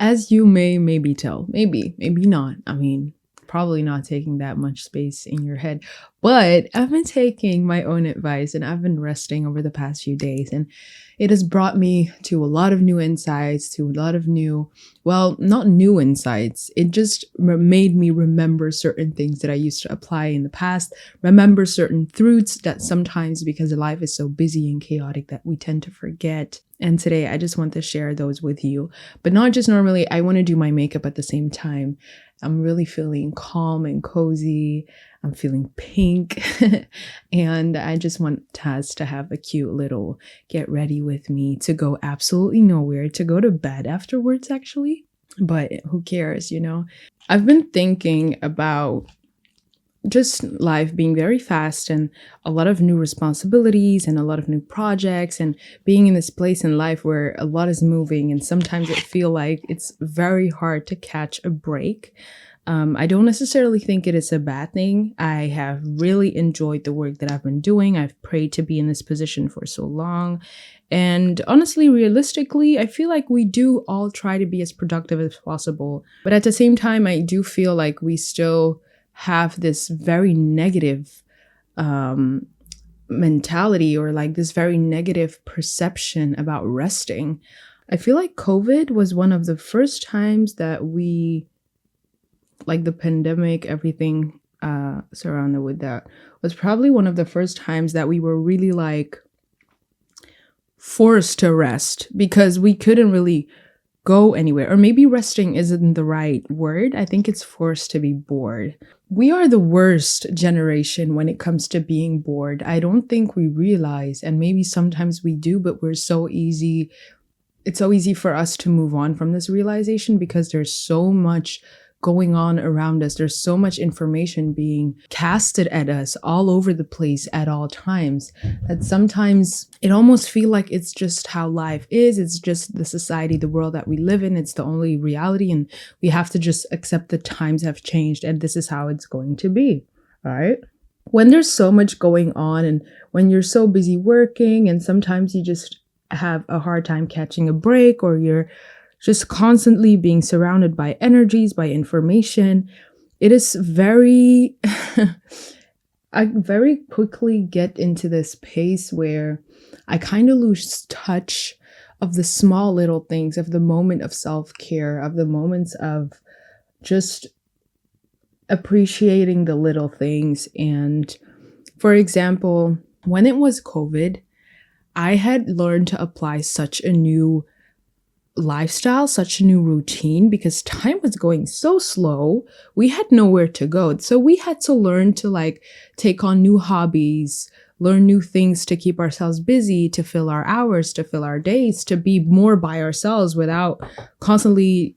as you may maybe tell, maybe not. I mean, probably not taking that much space in your head, but I've been taking my own advice and I've been resting over the past few days, and it has brought me to a lot of new insights, to a lot of new, well, not new insights. It just made me remember certain things that I used to apply in the past, remember certain truths that sometimes, because life is so busy and chaotic, that we tend to forget. And today I just want to share those with you, but not just normally. I want to do my makeup at the same time. I'm really feeling calm and cozy. I'm feeling pink. And I just want Taz to have a cute little get ready with me to go absolutely nowhere, to go to bed afterwards, actually. But who cares, you know? I've been thinking about just life being very fast and a lot of new responsibilities and a lot of new projects, and being in this place in life where a lot is moving, and sometimes it feels like it's very hard to catch a break. I don't necessarily think it is a bad thing. I have really enjoyed the work that I've been doing. I've prayed to be in this position for so long. And honestly, realistically, I feel like we do all try to be as productive as possible. But at the same time, I do feel like we still have this very negative mentality, or like this very negative perception about resting. I feel like COVID was one of the first times that we, like the pandemic, everything surrounded with that, was probably one of the first times that we were really like forced to rest, because we couldn't really go anywhere. Or maybe resting isn't the right word. I think it's forced to be bored. We are the worst generation when it comes to being bored. I don't think we realize, and maybe sometimes we do, but it's so easy for us to move on from this realization, because there's so much going on around us. There's so much information being casted at us all over the place at all times, that sometimes it almost feels like it's just how life is. It's just the society, the world that we live in. It's the only reality, and we have to just accept the times have changed and this is how it's going to be. All right. When there's so much going on, and when you're so busy working, and sometimes you just have a hard time catching a break, or you're just constantly being surrounded by energies, by information, it is very, I very quickly get into this pace where I kind of lose touch of the small little things, of the moment of self-care, of the moments of just appreciating the little things. And for example, when it was COVID, I had learned to apply such a new lifestyle, such a new routine, because time was going so slow. We had nowhere to go. So we had to learn to like take on new hobbies, learn new things to keep ourselves busy, to fill our hours, to fill our days, to be more by ourselves without constantly,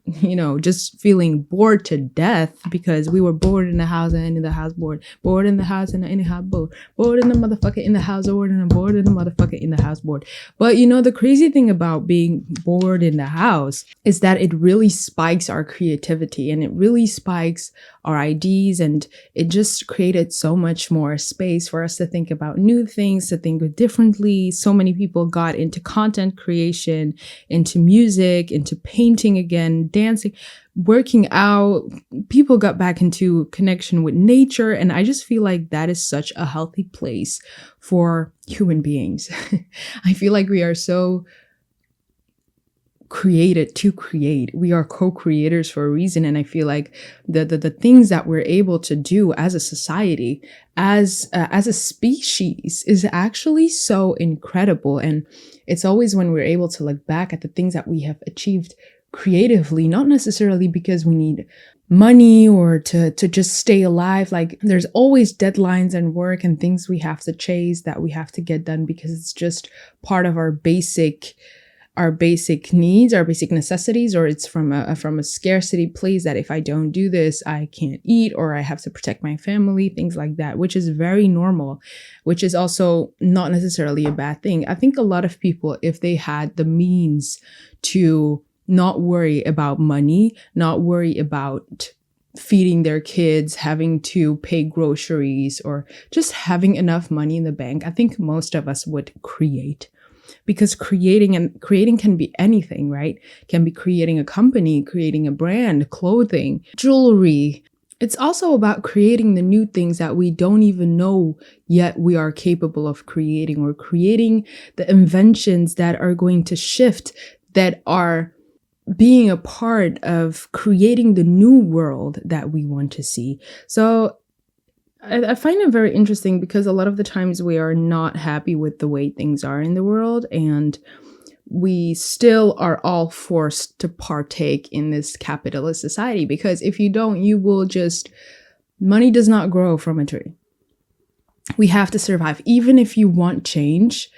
just feeling bored to death, because we were bored in the house and in the house bored in the house and in the house bored in the motherfucker in the house bored and bored in the motherfucker in the house bored. But the crazy thing about being bored in the house is that it really spikes our creativity, and it really spikes our ideas, and it just created so much more space for us to think about new things, to think differently. So many people got into content creation, into music, into painting again, dancing, working out. People got back into connection with nature, and I just feel like that is such a healthy place for human beings. I feel like we are so created to create. We are co-creators for a reason. And I feel like the things that we're able to do as a society, as a species, is actually so incredible. And it's always when we're able to look back at the things that we have achieved creatively, not necessarily because we need money or to just stay alive. Like, there's always deadlines and work and things we have to chase, that we have to get done, because it's just part of our basic needs, our basic necessities, or it's from a scarcity place, that if I don't do this, I can't eat, or I have to protect my family, things like that, which is very normal, which is also not necessarily a bad thing. I think a lot of people, if they had the means to not worry about money, not worry about feeding their kids, having to pay groceries, or just having enough money in the bank, I think most of us would create. because creating can be anything, right? Can be creating a company, creating a brand, clothing, jewelry. It's also about creating the new things that we don't even know yet we are capable of creating, or creating the inventions that are going to shift, that are being a part of creating the new world that we want to see. So I find it very interesting, because a lot of the times we are not happy with the way things are in the world, and we still are all forced to partake in this capitalist society, because if you don't, you will just, money does not grow from a tree. We have to survive. Even if you want change,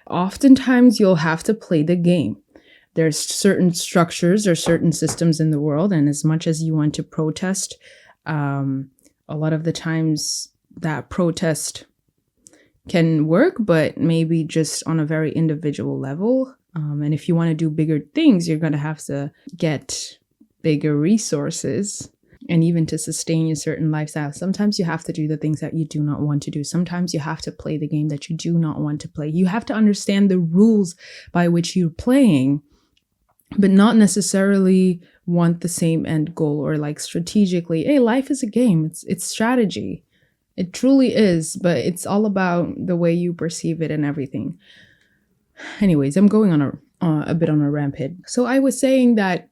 oftentimes you'll have to play the game. There's certain structures or certain systems in the world, and as much as you want to protest, a lot of the times that protest can work, but maybe just on a very individual level. And if you want to do bigger things, you're going to have to get bigger resources. And even to sustain a certain lifestyle, sometimes you have to do the things that you do not want to do. Sometimes you have to play the game that you do not want to play. You have to understand the rules by which you're playing, but not necessarily want the same end goal, or like strategically, hey, life is a game. It's strategy. It truly is, but it's all about the way you perceive it and everything. Anyways, I'm going on a bit on a rampage. So I was saying that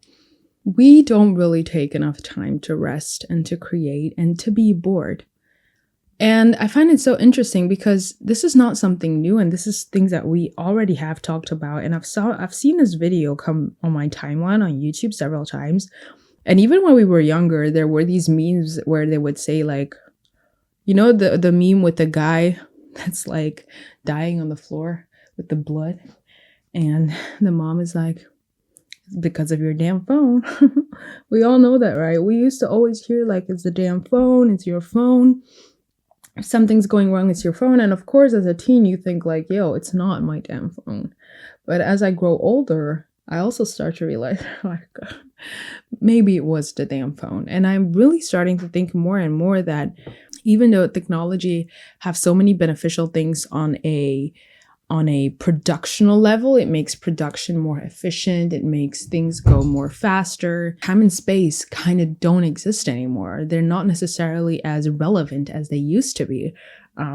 we don't really take enough time to rest and to create and to be bored. And I find it so interesting, because this is not something new, and this is things that we already have talked about. And I've seen this video come on my timeline on YouTube several times. And even when we were younger, there were these memes where they would say, like, you know, the meme with the guy that's like dying on the floor with the blood, and the mom is like, because of your damn phone. We all know that, right? We used to always hear, like, it's the damn phone, it's your phone. If something's going wrong, it's your phone. And of course, as a teen, you think like, yo, it's not my damn phone. But as I grow older, I also start to realize, like, maybe it was the damn phone. And I'm really starting to think more and more that even though technology have so many beneficial things on a productional level, it makes production more efficient. It makes things go more faster. Time and space kind of don't exist anymore. They're not necessarily as relevant as they used to be.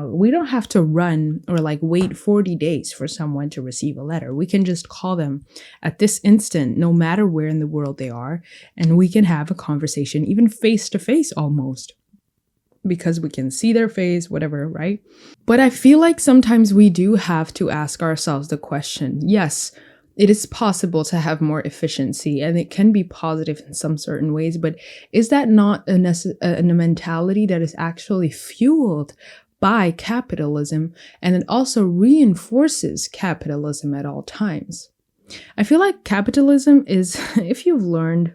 We don't have to run or like wait 40 days for someone to receive a letter. We can just call them at this instant, no matter where in the world they are, and we can have a conversation, even face to face almost, because we can see their face, whatever, right? But I feel like sometimes we do have to ask ourselves the question, yes, it is possible to have more efficiency, and it can be positive in some certain ways, but is that not a mentality that is actually fueled by capitalism, and it also reinforces capitalism at all times? I feel like capitalism is, if you've learned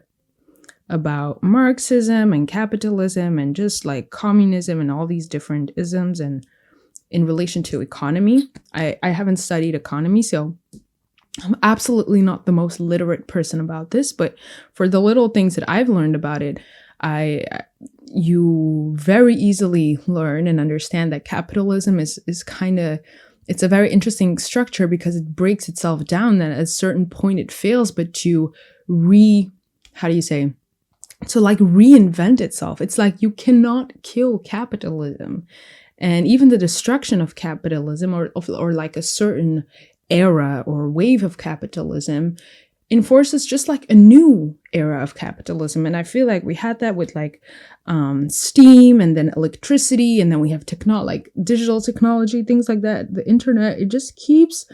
about Marxism and capitalism and just like communism and all these different isms and in relation to economy, I haven't studied economy, so I'm absolutely not the most literate person about this, but for the little things that I've learned about it, you very easily learn and understand that capitalism is kind of, it's a very interesting structure because it breaks itself down, that at a certain point it fails, but to reinvent itself. It's like you cannot kill capitalism. And even the destruction of capitalism or like a certain era or wave of capitalism enforces just like a new era of capitalism. And I feel like we had that with like steam and then electricity, and then we have like digital technology, things like that. The internet, it just keeps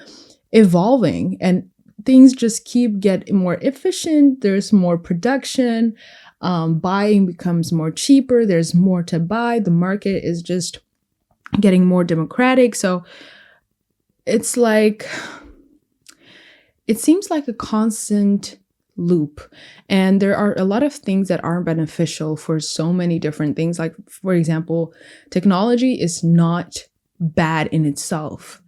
evolving and things just keep getting more efficient. There's more production. Buying becomes more cheaper. There's more to buy. The market is just getting more democratic. So it's like, it seems like a constant loop. And there are a lot of things that aren't beneficial for so many different things. Like, for example, technology is not bad in itself.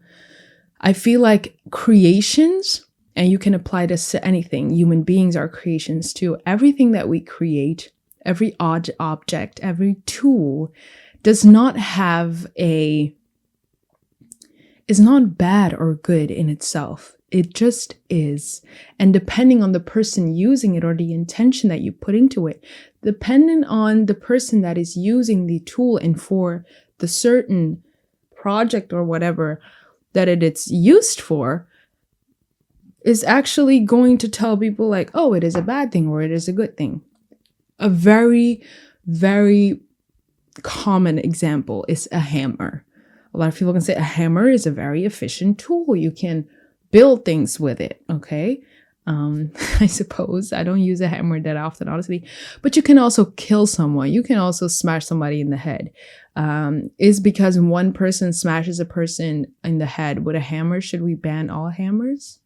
I feel like creations, and you can apply this to anything. Human beings are creations too. Everything that we create, every odd object, every tool is not bad or good in itself. It just is. And depending on the person using it or the intention that you put into it, depending on the person that is using the tool and for the certain project or whatever that it's used for, is actually going to tell people like, oh, it is a bad thing or it is a good thing. A very, very common example is a hammer. A lot of people can say a hammer is a very efficient tool. You can build things with it, okay? I suppose I don't use a hammer that often, honestly, but you can also kill someone. You can also smash somebody in the head. Is because one person smashes a person in the head with a hammer, should we ban all hammers?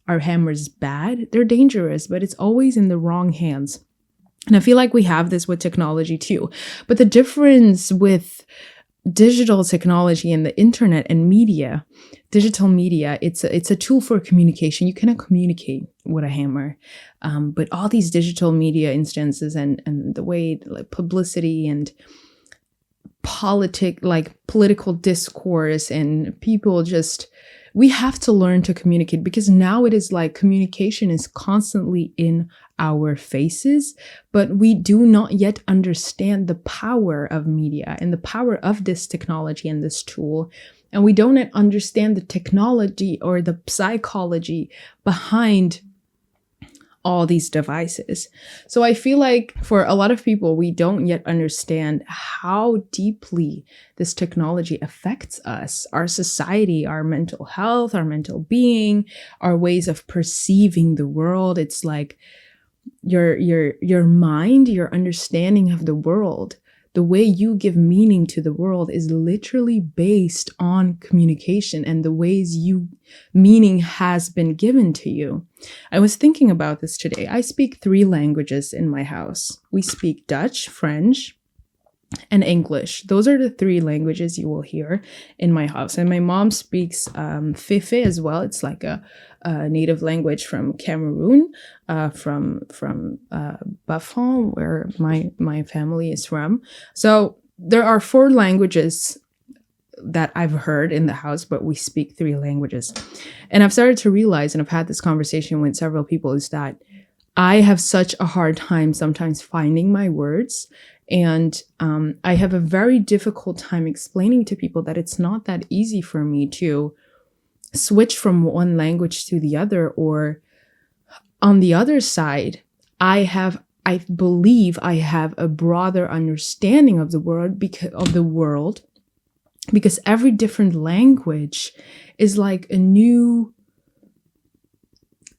Are hammers bad? They're dangerous, but it's always in the wrong hands. And I feel like we have this with technology too. But the difference with digital technology and the internet and media, digital media, it's a tool for communication. You cannot communicate with a hammer. But all these digital media instances and the way like publicity and political discourse and people just, we have to learn to communicate, because now it is like communication is constantly in our faces, but we do not yet understand the power of media and the power of this technology and this tool. And we don't yet understand the technology or the psychology behind all these devices. So I feel like for a lot of people, we don't yet understand how deeply this technology affects us, our society, our mental health, our mental being, our ways of perceiving the world. It's like your mind, your understanding of the world, the way you give meaning to the world is literally based on communication and the ways meaning has been given to you. I was thinking about this today. I speak 3 languages in my house. We speak Dutch, French, and English. Those are the 3 languages you will hear in my house. And my mom speaks Fefe as well. It's like a native language from Cameroon, from Bafon, where my family is from. So there are 4 languages that I've heard in the house, but we speak 3 languages. And I've started to realize, and I've had this conversation with several people, is that I have such a hard time sometimes finding my words. And I have a very difficult time explaining to people that it's not that easy for me to switch from one language to the other. Or on the other side, I believe I have a broader understanding of the world because every different language is like a new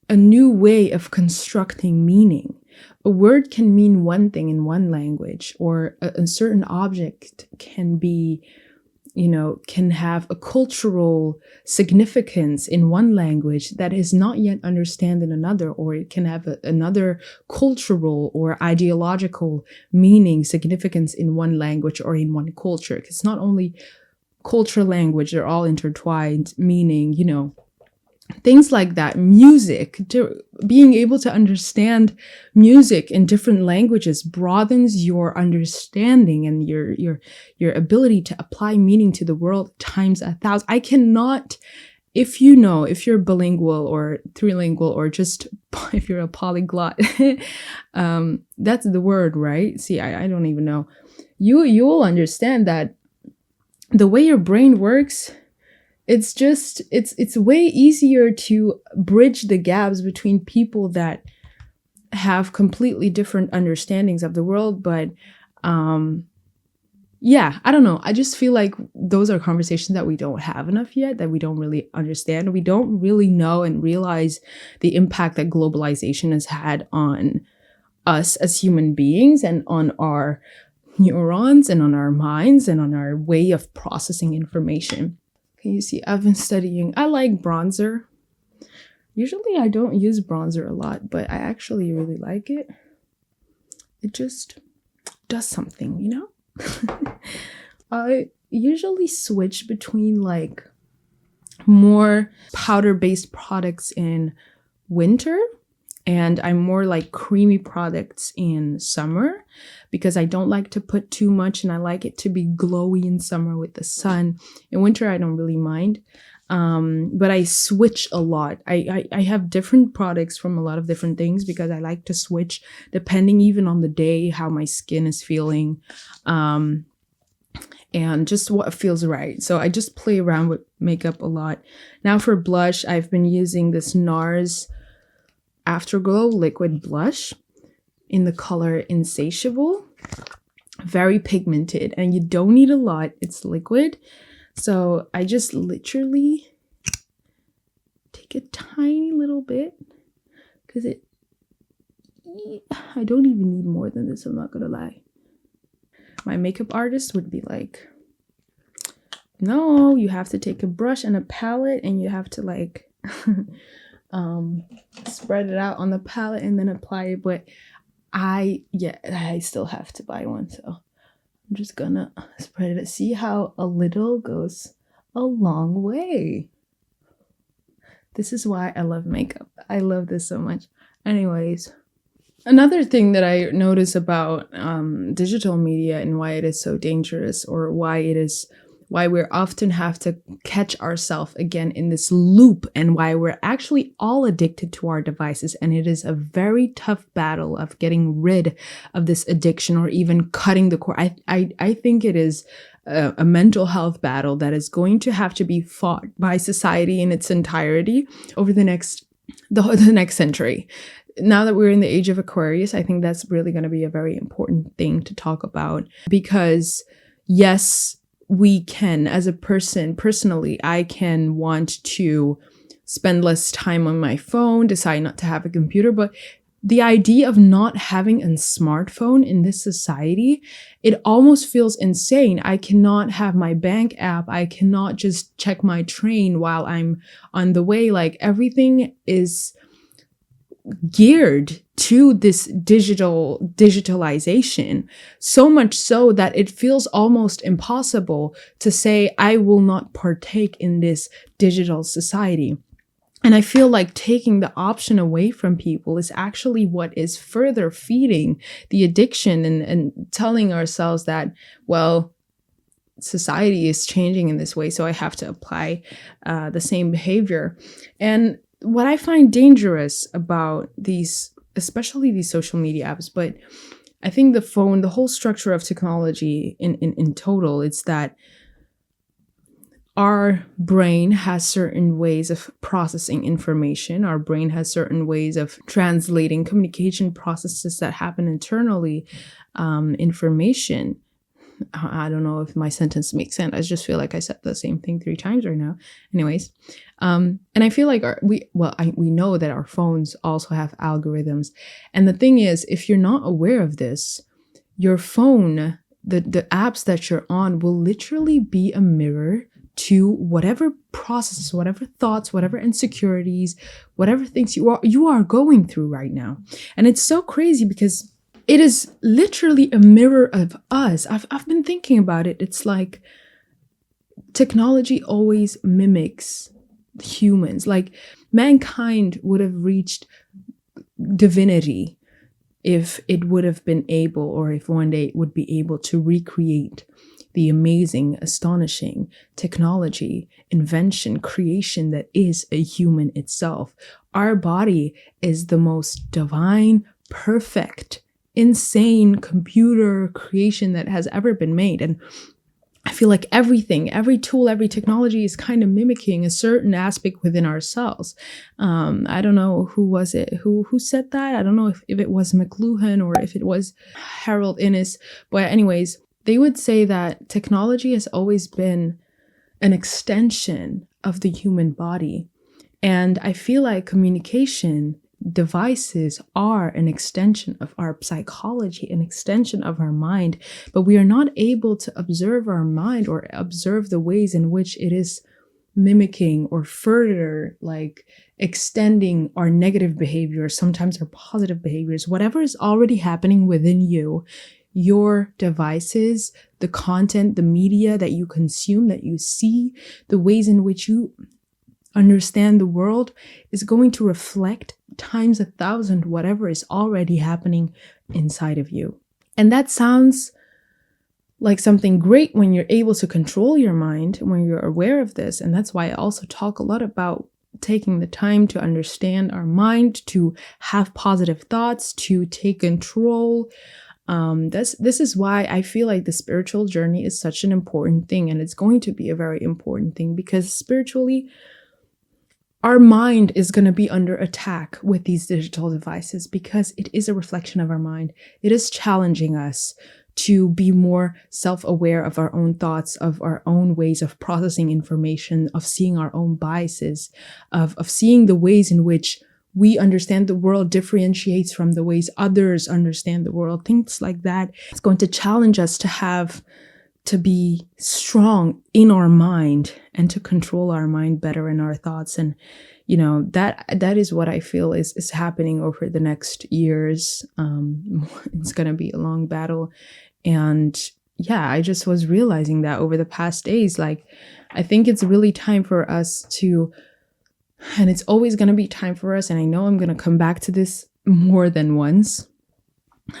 way of constructing meaning. A word can mean one thing in one language, or a certain object can be, can have a cultural significance in one language that is not yet understood in another, or it can have another cultural or ideological meaning, significance in one language or in one culture. It's not only culture, language, they're all intertwined, meaning, things like that. Music, being able to understand music in different languages broadens your understanding and your ability to apply meaning to the world times 1,000. I cannot, if you're bilingual or trilingual, or just if you're a polyglot, that's the word, right? See, I don't even know. You will understand that the way your brain works, it's way easier to bridge the gaps between people that have completely different understandings of the world. But I don't know. I just feel like those are conversations that we don't have enough yet, that we don't really understand. We don't really know and realize the impact that globalization has had on us as human beings, and on our neurons, and on our minds, and on our way of processing information. Can you see? I've been studying. I like bronzer. Usually I don't use bronzer a lot, but I actually really like it. It just does something, I usually switch between like more powder-based products in winter, and I'm more like creamy products in summer, because I don't like to put too much, and I like it to be glowy in summer with the sun. In winter, I don't really mind. But I switch a lot. I have different products from a lot of different things because I like to switch depending even on the day, how my skin is feeling, and just what feels right. So I just play around with makeup a lot. Now for blush, I've been using this NARS Afterglow liquid blush in the color Insatiable. Very pigmented, and you don't need a lot. It's liquid. So I just literally take a tiny little bit because I don't even need more than this, I'm not gonna lie. My makeup artist would be like, no, you have to take a brush and a palette and you have to like spread it out on the palette and then apply it. But I still have to buy one, so I'm just gonna spread it. See how a little goes a long way. This is why I love makeup. I love this so much. Anyways, another thing that I notice about digital media and why it is so dangerous, or why we often have to catch ourselves again in this loop, and why we're actually all addicted to our devices. And it is a very tough battle of getting rid of this addiction, or even cutting the cord. I think it is a mental health battle that is going to have to be fought by society in its entirety over the next century. Now that we're in the age of Aquarius, I think that's really going to be a very important thing to talk about, because yes, we can, as a person, personally, I can want to spend less time on my phone, decide not to have a computer, but the idea of not having a smartphone in this society, it almost feels insane. I cannot have my bank app. I cannot just check my train while I'm on the way. Like, everything is geared to this digitalization, so much so that it feels almost impossible to say, I will not partake in this digital society. And I feel like taking the option away from people is actually what is further feeding the addiction, and telling ourselves that, well, society is changing in this way, so I have to apply the same behavior. And what I find dangerous about these, especially these social media apps, but I think the phone, the whole structure of technology in total, it's that our brain has certain ways of processing information. Our brain has certain ways of translating communication processes that happen internally, information. I don't know if my sentence makes sense. I just feel like I said the same thing 3 times right now. Anyways, and I feel like we know that our phones also have algorithms. And the thing is, if you're not aware of this, your phone, the apps that you're on will literally be a mirror to whatever processes, whatever thoughts, whatever insecurities, whatever things you are going through right now. And it's so crazy because it is literally a mirror of us. I've been thinking about it. It's like technology always mimics humans. Like, mankind would have reached divinity if it would have been able, or if one day it would be able to recreate the amazing, astonishing technology, invention, creation that is a human itself. Our body is the most divine, perfect, insane computer creation that has ever been made. And I feel like everything, every tool, every technology is kind of mimicking a certain aspect within ourselves. I don't know who was it who said that. I don't know if it was McLuhan or if it was Harold Innis. But anyways, they would say that technology has always been an extension of the human body. And I feel like communication devices are an extension of our psychology, an extension of our mind, but we are not able to observe our mind or observe the ways in which it is mimicking or further like extending our negative behaviors, sometimes our positive behaviors, whatever is already happening within you. Your devices, the content, the media that you consume, that you see, the ways in which you understand the world is going to reflect times 1,000 whatever is already happening inside of you. And that sounds like something great when you're able to control your mind, when you're aware of this. And that's why I also talk a lot about taking the time to understand our mind, to have positive thoughts, to take control. This is why I feel like the spiritual journey is such an important thing, and it's going to be a very important thing, because spiritually, our mind is going to be under attack with these digital devices, because it is a reflection of our mind. It is challenging us to be more self-aware of our own thoughts, of our own ways of processing information, of seeing our own biases, of seeing the ways in which we understand the world differentiates from the ways others understand the world, things like that. It's going to challenge us to be strong in our mind and to control our mind better in our thoughts. And, that is what I feel is happening over the next years. It's going to be a long battle. And yeah, I just was realizing that over the past days, like, I think it's really time for us to, and it's always going to be time for us. And I know I'm going to come back to this more than once.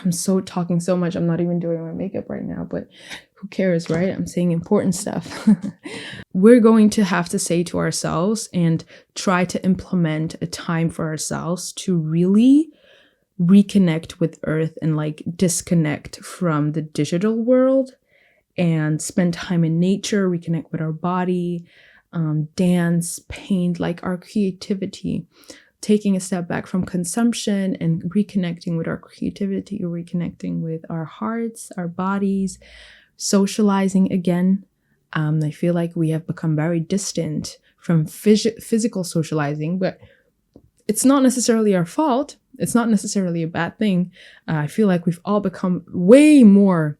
I'm talking so much. I'm not even doing my makeup right now, but who cares, right? I'm saying important stuff. We're going to have to say to ourselves and try to implement a time for ourselves to really reconnect with Earth and like disconnect from the digital world and spend time in nature, reconnect with our body, dance, paint, like our creativity. Taking a step back from consumption and reconnecting with our creativity, reconnecting with our hearts, our bodies, socializing again. I feel like we have become very distant from physical socializing, but it's not necessarily our fault. It's not necessarily a bad thing. I feel like we've all become way more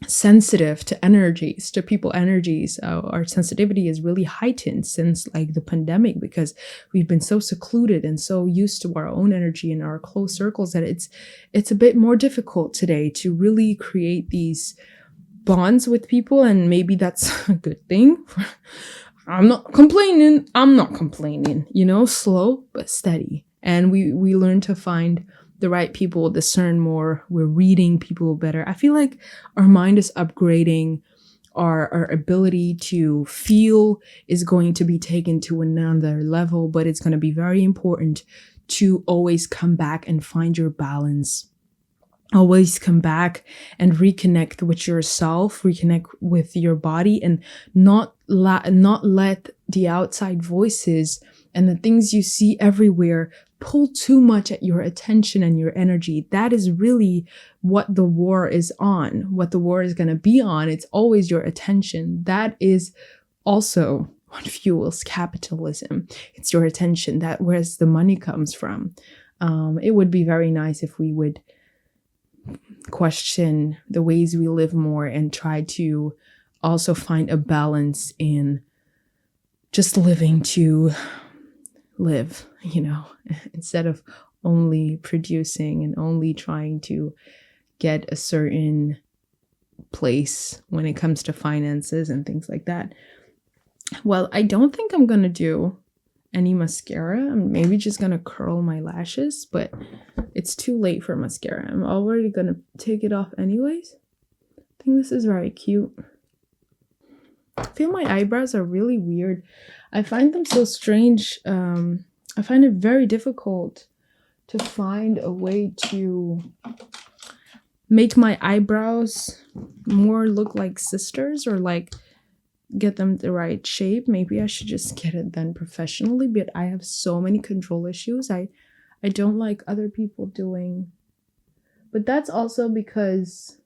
sensitive to energies, to people energies. Our sensitivity is really heightened since like the pandemic, because we've been so secluded and so used to our own energy and our close circles that it's a bit more difficult today to really create these bonds with people. And maybe that's a good thing. I'm not complaining, slow but steady. And we learn to find the right people, discern more. We're reading people better. I feel like our mind is upgrading. Our ability to feel is going to be taken to another level, but it's going to be very important to always come back and find your balance. Always come back and reconnect with yourself, reconnect with your body, and not let the outside voices and the things you see everywhere pull too much at your attention and your energy. That is really what the war is on, what the war is going to be on. It's always your attention. That is also what fuels capitalism. It's your attention. That where the money comes from. It would be very nice if we would question the ways we live more and try to also find a balance in just living to live, instead of only producing and only trying to get a certain place when it comes to finances and things like that. Well, I don't think I'm going to do any mascara. I'm maybe just going to curl my lashes, but it's too late for mascara. I'm already going to take it off anyways. I think this is very cute. I feel my eyebrows are really weird. I find them so strange. I find it very difficult to find a way to make my eyebrows more look like sisters, or like get them the right shape. Maybe I should just get it done professionally, but I have so many control issues. I don't like other people doing, but that's also because,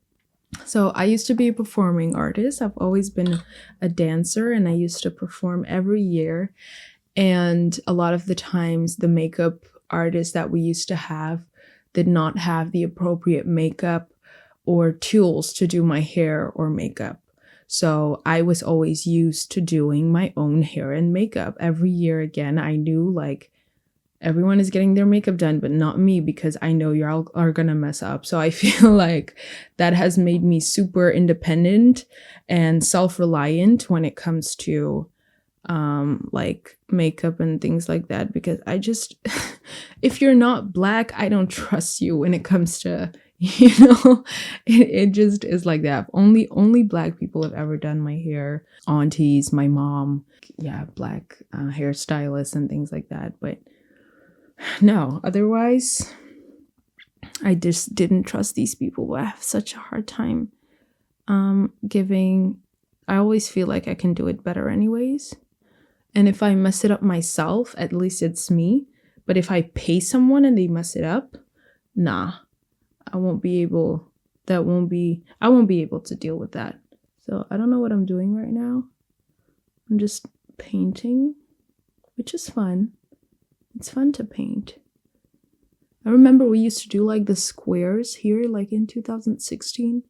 so I used to be a performing artist. I've always been a dancer, and I used to perform every year. And a lot of the times the makeup artists that we used to have did not have the appropriate makeup or tools to do my hair or makeup. So I was always used to doing my own hair and makeup every year. Again, I knew like everyone is getting their makeup done, but not me, because I know y'all are gonna mess up. So I feel like that has made me super independent and self-reliant when it comes to like makeup and things like that, because I just if you're not Black, I don't trust you when it comes to You know, it just is like that. Only Black people have ever done my hair. Aunties, my mom, yeah, Black hairstylists and things like that. But no, otherwise, I just didn't trust these people. I have such a hard time giving. I always feel like I can do it better anyways. And if I mess it up myself, at least it's me. But if I pay someone and they mess it up, nah, I won't be able to deal with that. So I don't know what I'm doing right now. I'm just painting, which is fun. It's fun to paint. I remember we used to do like the squares here, like in 2016.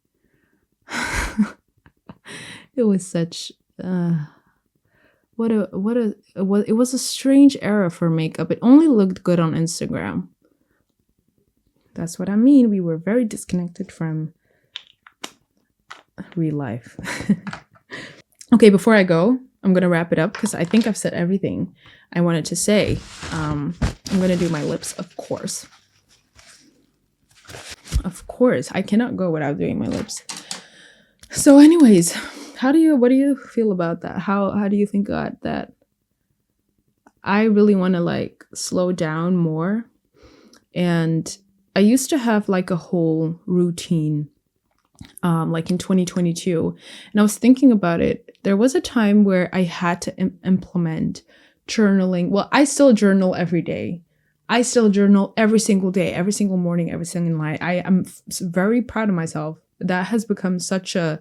It was such it was a strange era for makeup. It only looked good on Instagram. That's what I mean. We were very disconnected from real life. Okay, before I go, I'm gonna wrap it up because I think I've said everything I wanted to say. I'm gonna do my lips, of course. Of course, I cannot go without doing my lips. So, anyways, what do you feel about that? How do you think that? I really want to like slow down more, and I used to have like a whole routine, like in 2022, and I was thinking about it. There was a time where I had to implement journaling. Well, I still journal every day. I still journal every single day, every single morning, every single night. I am very proud of myself. That has become such a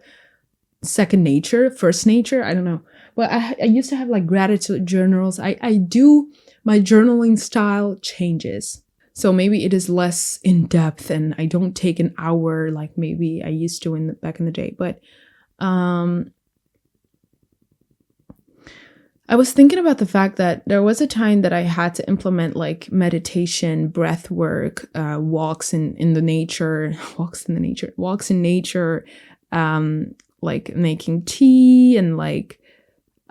second nature, first nature. I don't know. But I used to have like gratitude journals. I do, my journaling style changes. So maybe it is less in depth and I don't take an hour like maybe I used to back in the day. But I was thinking about the fact that there was a time that I had to implement like meditation, breath work, walks in nature, like making tea and like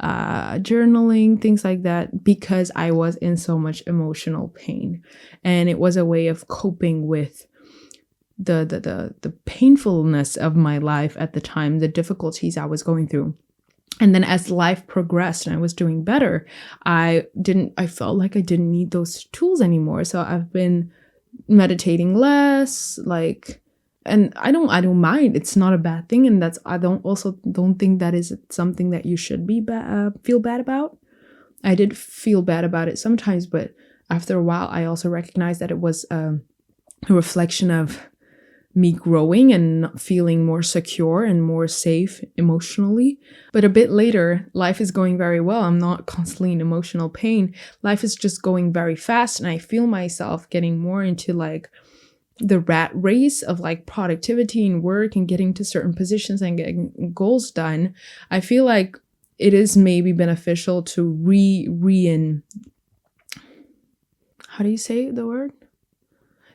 journaling, things like that, because I was in so much emotional pain. And it was a way of coping with the painfulness of my life at the time, the difficulties I was going through. And then as life progressed and I was doing better, I felt like I didn't need those tools anymore. So I've been meditating less, like, and I don't mind. It's not a bad thing. And I don't think that is something that you should be feel bad about. I did feel bad about it sometimes, but after a while, I also recognized that it was a reflection of me growing and feeling more secure and more safe emotionally. But a bit later, life is going very well. I'm not constantly in emotional pain. Life is just going very fast. And I feel myself getting more into like the rat race of like productivity and work and getting to certain positions and getting goals done. I feel like it is maybe beneficial to how do you say the word?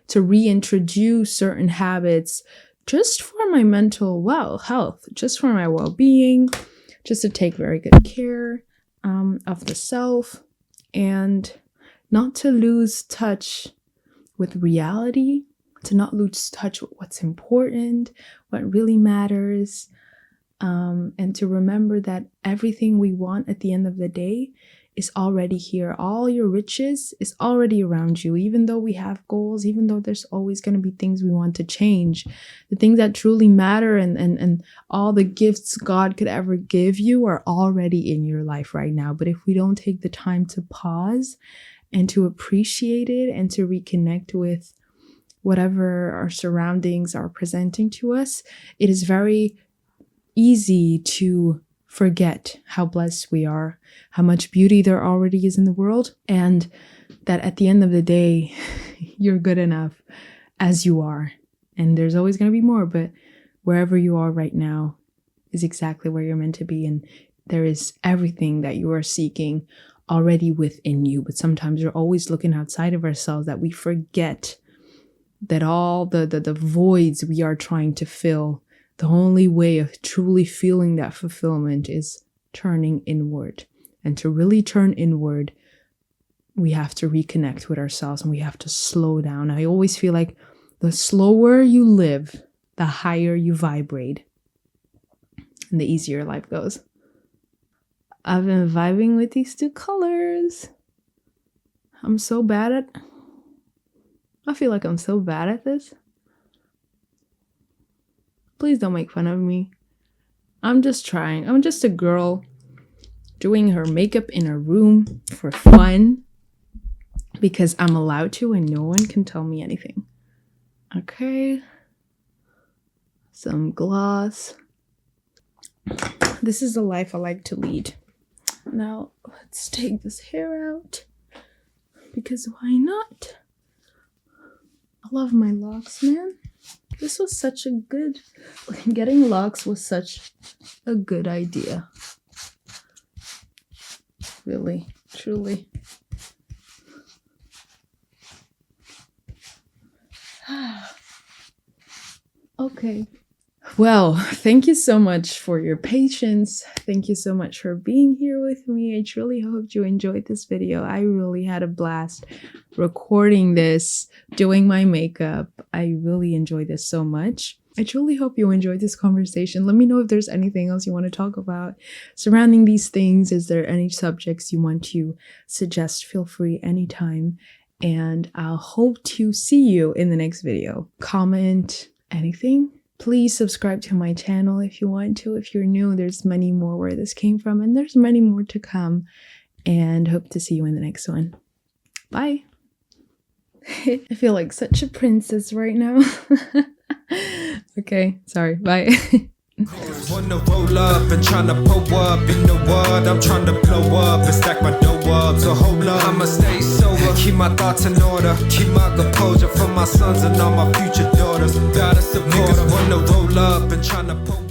To reintroduce certain habits just for my mental health, just for my well-being, just to take very good care of the self and not to lose touch with reality, to not lose touch with what's important, what really matters, and to remember that everything we want at the end of the day is already here. All your riches is already around you. Even though we have goals, even though there's always going to be things we want to change, the things that truly matter and all the gifts God could ever give you are already in your life right now. But if we don't take the time to pause and to appreciate it and to reconnect with whatever our surroundings are presenting to us, it is very easy to forget how blessed we are, how much beauty there already is in the world, and that at the end of the day, you're good enough as you are. And there's always going to be more, but wherever you are right now is exactly where you're meant to be. And there is everything that you are seeking already within you. But sometimes we're always looking outside of ourselves that we forget that all the voids we are trying to fill, the only way of truly feeling that fulfillment is turning inward. And to really turn inward, we have to reconnect with ourselves and we have to slow down. I always feel like The slower you live, the higher you vibrate, and the easier life goes. I've been vibing with these two colors. I feel like I'm so bad at this. Please don't make fun of me. I'm just trying. I'm just a girl doing her makeup in a room for fun because I'm allowed to and no one can tell me anything. Okay. Some gloss. This is the life I like to lead. Now, let's take this hair out because why not? I love my locks, man. This was such a good... Getting locks was such a good idea. Really, truly. Okay. Well, thank you so much for your patience. Thank you so much for being here with me. I truly hope you enjoyed this video. I really had a blast recording this, doing my makeup. I really enjoyed this so much. I truly hope you enjoyed this conversation. Let me know if there's anything else you want to talk about surrounding these things. Is there any subjects you want to suggest? Feel free anytime. And I'll hope to see you in the next video. Comment anything. Please subscribe to my channel if you want to. If you're new, there's many more where this came from, and there's many more to come. And hope to see you in the next one. Bye. I feel like such a princess right now. Okay, sorry. Bye. Wanna roll up and tryna pull up, you know what? I'm tryna blow up and stack my dough up. So hold up, I'ma stay sober, keep my thoughts in order, keep my composure for my sons and all my future daughters. Gotta support them. Wanna roll up and tryna pull